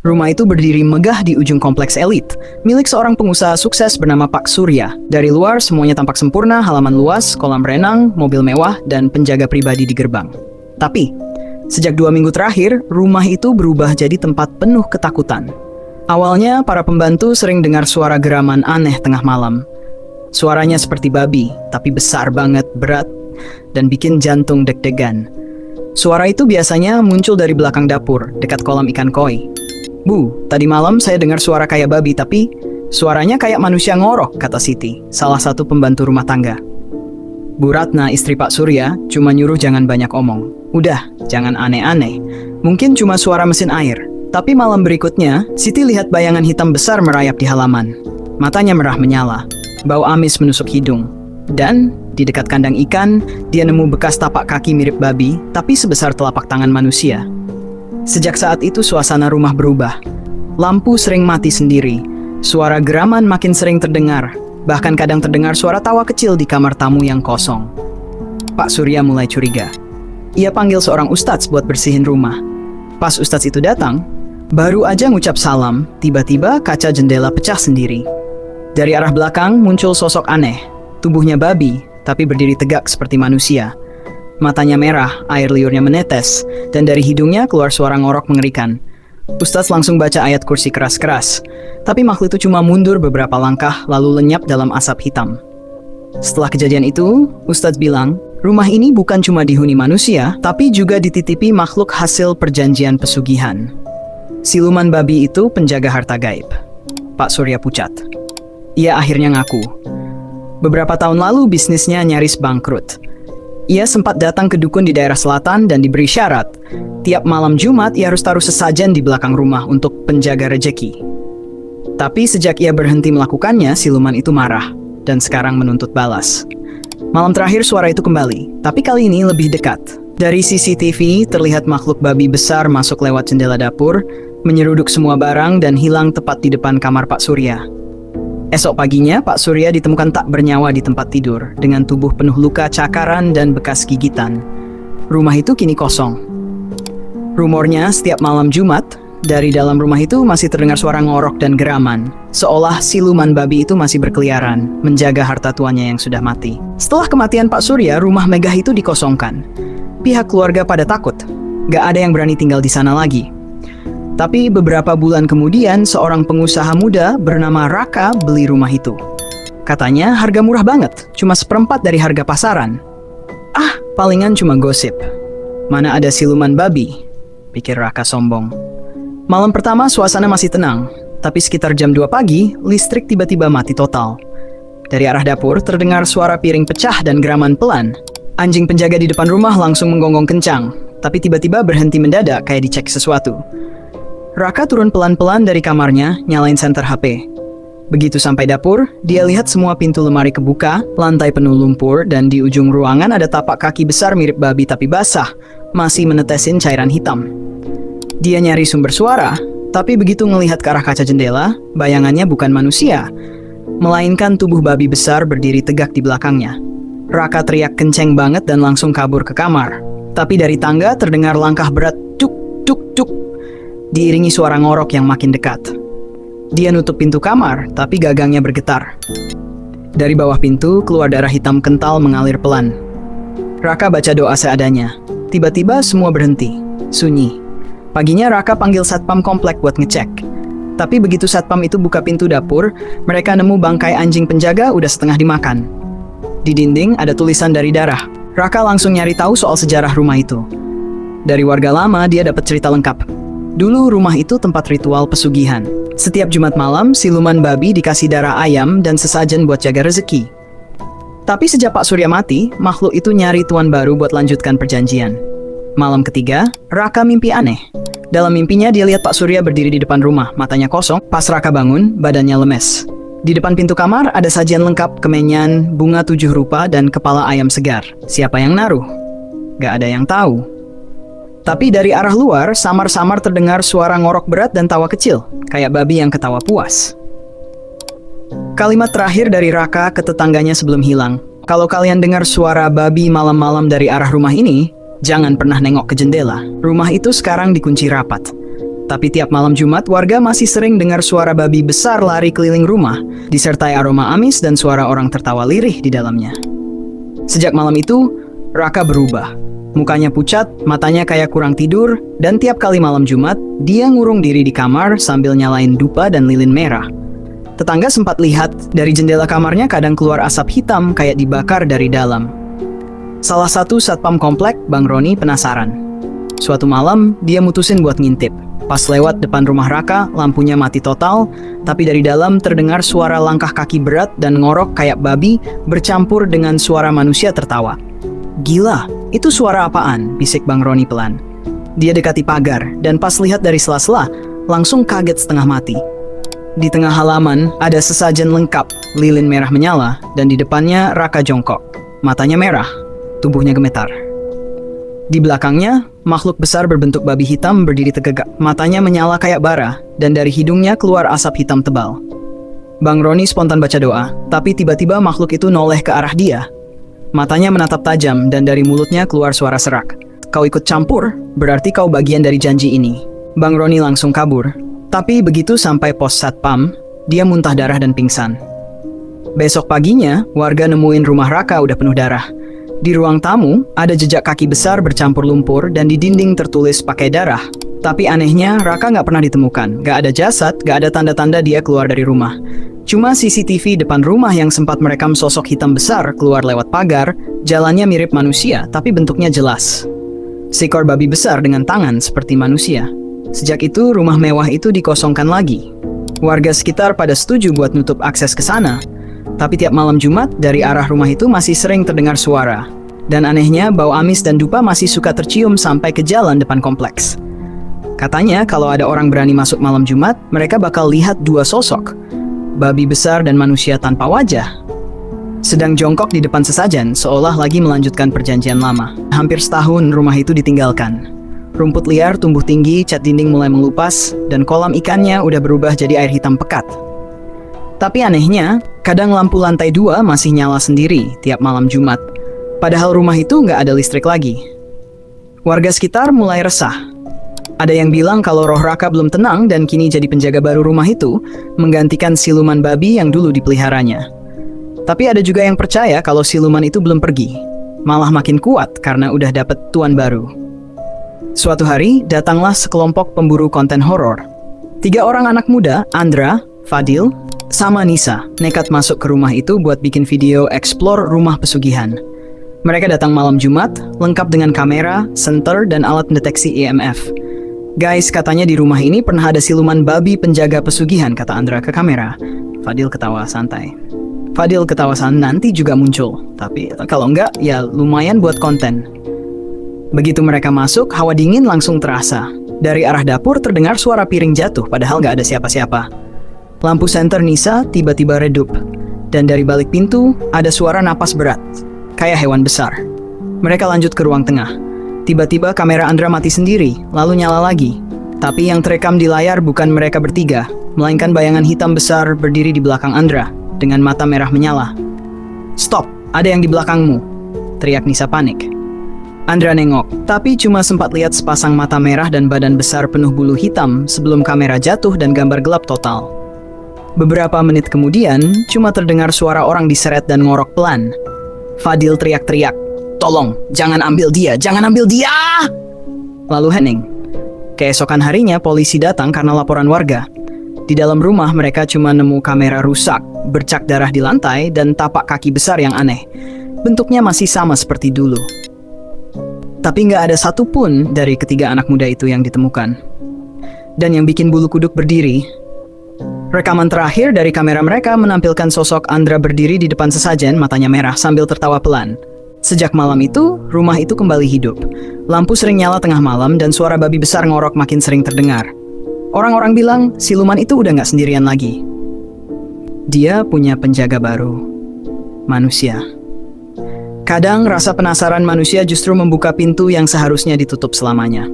Rumah itu berdiri megah di ujung kompleks elit, milik seorang pengusaha sukses bernama Pak Surya. Dari luar semuanya tampak sempurna, halaman luas, kolam renang, mobil mewah, dan penjaga pribadi di gerbang. Tapi, sejak 2 minggu terakhir, rumah itu berubah jadi tempat penuh ketakutan. Awalnya, para pembantu sering dengar suara geraman aneh tengah malam. Suaranya seperti babi, tapi besar banget, berat, dan bikin jantung deg-degan. Suara itu biasanya muncul dari belakang dapur, dekat kolam ikan koi. "Bu, tadi malam saya dengar suara kayak babi, tapi suaranya kayak manusia ngorok," kata Siti, salah satu pembantu rumah tangga. Bu Ratna, istri Pak Surya, cuma nyuruh jangan banyak omong. "Udah, jangan aneh-aneh. Mungkin cuma suara mesin air." Tapi malam berikutnya, Siti lihat bayangan hitam besar merayap di halaman. Matanya merah menyala, bau amis menusuk hidung. Dan di dekat kandang ikan, dia nemu bekas tapak kaki mirip babi, tapi sebesar telapak tangan manusia. Sejak saat itu suasana rumah berubah. Lampu sering mati sendiri. Suara geraman makin sering terdengar. Bahkan kadang terdengar suara tawa kecil di kamar tamu yang kosong. Pak Surya mulai curiga. Ia panggil seorang ustadz buat bersihin rumah. Pas ustadz itu datang, baru aja ngucap salam, tiba-tiba kaca jendela pecah sendiri. Dari arah belakang muncul sosok aneh. Tubuhnya babi, tapi berdiri tegak seperti manusia. Matanya merah, air liurnya menetes, dan dari hidungnya keluar suara ngorok mengerikan. Ustadz langsung baca ayat kursi keras-keras, tapi makhluk itu cuma mundur beberapa langkah lalu lenyap dalam asap hitam. Setelah kejadian itu, Ustadz bilang, rumah ini bukan cuma dihuni manusia, tapi juga dititipi makhluk hasil perjanjian pesugihan. Siluman babi itu penjaga harta gaib. Pak Surya pucat. Ia akhirnya ngaku. Beberapa tahun lalu bisnisnya nyaris bangkrut. Ia sempat datang ke dukun di daerah selatan dan diberi syarat. Tiap malam Jumat ia harus taruh sesajen di belakang rumah untuk penjaga rejeki. Tapi sejak ia berhenti melakukannya, siluman itu marah dan sekarang menuntut balas. Malam terakhir suara itu kembali, tapi kali ini lebih dekat. Dari CCTV terlihat makhluk babi besar masuk lewat jendela dapur, menyeruduk semua barang dan hilang tepat di depan kamar Pak Surya. Esok paginya, Pak Surya ditemukan tak bernyawa di tempat tidur, dengan tubuh penuh luka, cakaran, dan bekas gigitan. Rumah itu kini kosong. Rumornya, setiap malam Jumat, dari dalam rumah itu masih terdengar suara ngorok dan geraman, seolah siluman babi itu masih berkeliaran, menjaga harta tuannya yang sudah mati. Setelah kematian Pak Surya, rumah megah itu dikosongkan. Pihak keluarga pada takut, gak ada yang berani tinggal di sana lagi. Tapi beberapa bulan kemudian, seorang pengusaha muda bernama Raka beli rumah itu. Katanya harga murah banget, cuma seperempat dari harga pasaran. Ah, palingan cuma gosip. Mana ada siluman babi, pikir Raka sombong. Malam pertama suasana masih tenang, tapi sekitar jam 2 pagi, listrik tiba-tiba mati total. Dari arah dapur terdengar suara piring pecah dan geraman pelan. Anjing penjaga di depan rumah langsung menggonggong kencang, tapi tiba-tiba berhenti mendadak kayak dicek sesuatu. Raka turun pelan-pelan dari kamarnya, nyalain senter HP. Begitu sampai dapur, dia lihat semua pintu lemari kebuka, lantai penuh lumpur, dan di ujung ruangan ada tapak kaki besar mirip babi tapi basah, masih menetesin cairan hitam. Dia nyari sumber suara, tapi begitu ngelihat ke arah kaca jendela, bayangannya bukan manusia, melainkan tubuh babi besar berdiri tegak di belakangnya. Raka teriak kenceng banget dan langsung kabur ke kamar. Tapi dari tangga terdengar langkah berat, cuk, cuk, cuk, diiringi suara ngorok yang makin dekat. Dia nutup pintu kamar, tapi gagangnya bergetar. Dari bawah pintu, keluar darah hitam kental mengalir pelan. Raka baca doa seadanya. Tiba-tiba semua berhenti, sunyi. Paginya Raka panggil satpam komplek buat ngecek. Tapi begitu satpam itu buka pintu dapur, mereka nemu bangkai anjing penjaga udah setengah dimakan. Di dinding ada tulisan dari darah. Raka langsung nyari tahu soal sejarah rumah itu. Dari warga lama dia dapat cerita lengkap. Dulu rumah itu tempat ritual pesugihan. Setiap Jumat malam, siluman babi dikasih darah ayam dan sesajen buat jaga rezeki. Tapi sejak Pak Surya mati, makhluk itu nyari tuan baru buat lanjutkan perjanjian. Malam ketiga, Raka mimpi aneh. Dalam mimpinya dia lihat Pak Surya berdiri di depan rumah, matanya kosong. Pas Raka bangun, badannya lemes. Di depan pintu kamar ada sajian lengkap, kemenyan, bunga 7 rupa, dan kepala ayam segar. Siapa yang naruh? Gak ada yang tahu. Tapi dari arah luar, samar-samar terdengar suara ngorok berat dan tawa kecil, kayak babi yang ketawa puas. Kalimat terakhir dari Raka ke tetangganya sebelum hilang. Kalau kalian dengar suara babi malam-malam dari arah rumah ini, jangan pernah nengok ke jendela. Rumah itu sekarang dikunci rapat. Tapi tiap malam Jumat, warga masih sering dengar suara babi besar lari keliling rumah, disertai aroma amis dan suara orang tertawa lirih di dalamnya. Sejak malam itu, Raka berubah. Mukanya pucat, matanya kayak kurang tidur, dan tiap kali malam Jumat, dia ngurung diri di kamar sambil nyalain dupa dan lilin merah. Tetangga sempat lihat dari jendela kamarnya kadang keluar asap hitam kayak dibakar dari dalam. Salah satu satpam komplek, Bang Roni, penasaran. Suatu malam, dia mutusin buat ngintip. Pas lewat depan rumah Raka, lampunya mati total, tapi dari dalam terdengar suara langkah kaki berat dan ngorok kayak babi bercampur dengan suara manusia tertawa. "Gila, itu suara apaan?" bisik Bang Roni pelan. Dia dekati pagar, dan pas lihat dari sela-sela, langsung kaget setengah mati. Di tengah halaman, ada sesajen lengkap, lilin merah menyala, dan di depannya Raka jongkok. Matanya merah, tubuhnya gemetar. Di belakangnya, makhluk besar berbentuk babi hitam berdiri tegak. Matanya menyala kayak bara, dan dari hidungnya keluar asap hitam tebal. Bang Roni spontan baca doa, tapi tiba-tiba makhluk itu noleh ke arah dia. Matanya menatap tajam, dan dari mulutnya keluar suara serak. "Kau ikut campur, berarti kau bagian dari janji ini." Bang Roni langsung kabur. Tapi begitu sampai pos satpam, dia muntah darah dan pingsan. Besok paginya, warga nemuin rumah Raka udah penuh darah. Di ruang tamu, ada jejak kaki besar bercampur lumpur dan di dinding tertulis pakai darah. Tapi anehnya, Raka nggak pernah ditemukan. Nggak ada jasad, nggak ada tanda-tanda dia keluar dari rumah. Cuma CCTV depan rumah yang sempat merekam sosok hitam besar keluar lewat pagar, jalannya mirip manusia, tapi bentuknya jelas. Seekor babi besar dengan tangan seperti manusia. Sejak itu, rumah mewah itu dikosongkan lagi. Warga sekitar pada setuju buat nutup akses ke sana. Tapi tiap malam Jumat, dari arah rumah itu masih sering terdengar suara. Dan anehnya, bau amis dan dupa masih suka tercium sampai ke jalan depan kompleks. Katanya, kalau ada orang berani masuk malam Jumat, mereka bakal lihat dua sosok. Babi besar dan manusia tanpa wajah. Sedang jongkok di depan sesajen, seolah lagi melanjutkan perjanjian lama. Hampir setahun, rumah itu ditinggalkan. Rumput liar tumbuh tinggi, cat dinding mulai mengelupas, dan kolam ikannya udah berubah jadi air hitam pekat. Tapi anehnya, kadang lampu lantai 2 masih nyala sendiri tiap malam Jumat. Padahal rumah itu nggak ada listrik lagi. Warga sekitar mulai resah. Ada yang bilang kalau roh Raka belum tenang dan kini jadi penjaga baru rumah itu, menggantikan siluman babi yang dulu dipeliharanya. Tapi ada juga yang percaya kalau siluman itu belum pergi, malah makin kuat karena udah dapet tuan baru. Suatu hari, datanglah sekelompok pemburu konten horor. 3 orang anak muda, Andra, Fadil, sama Nisa, nekat masuk ke rumah itu buat bikin video explore rumah pesugihan. Mereka datang malam Jumat, lengkap dengan kamera, senter, dan alat mendeteksi EMF. "Guys, katanya di rumah ini pernah ada siluman babi penjaga pesugihan," kata Andra ke kamera. Fadil ketawa santai. Nanti juga muncul. Tapi kalau enggak, ya lumayan buat konten. Begitu mereka masuk, hawa dingin langsung terasa. Dari arah dapur terdengar suara piring jatuh, padahal nggak ada siapa-siapa. Lampu senter Nisa tiba-tiba redup, dan dari balik pintu ada suara napas berat, kayak hewan besar. Mereka lanjut ke ruang tengah. Tiba-tiba kamera Andra mati sendiri, lalu nyala lagi. Tapi yang terekam di layar bukan mereka bertiga, melainkan bayangan hitam besar berdiri di belakang Andra, dengan mata merah menyala. "Stop, ada yang di belakangmu," teriak Nisa panik. Andra nengok, tapi cuma sempat lihat sepasang mata merah dan badan besar penuh bulu hitam sebelum kamera jatuh dan gambar gelap total. Beberapa menit kemudian, cuma terdengar suara orang diseret dan ngorok pelan. Fadil teriak-teriak, "Tolong, jangan ambil dia, jangan ambil dia!" Lalu hening. Keesokan harinya, polisi datang karena laporan warga. Di dalam rumah, mereka cuma nemu kamera rusak, bercak darah di lantai, dan tapak kaki besar yang aneh. Bentuknya masih sama seperti dulu. Tapi nggak ada satupun dari ketiga anak muda itu yang ditemukan. Dan yang bikin bulu kuduk berdiri, rekaman terakhir dari kamera mereka menampilkan sosok Andra berdiri di depan sesajen, matanya merah sambil tertawa pelan. Sejak malam itu, rumah itu kembali hidup. Lampu sering nyala tengah malam dan suara babi besar ngorok makin sering terdengar. Orang-orang bilang siluman itu udah nggak sendirian lagi. Dia punya penjaga baru, manusia. Kadang rasa penasaran manusia justru membuka pintu yang seharusnya ditutup selamanya.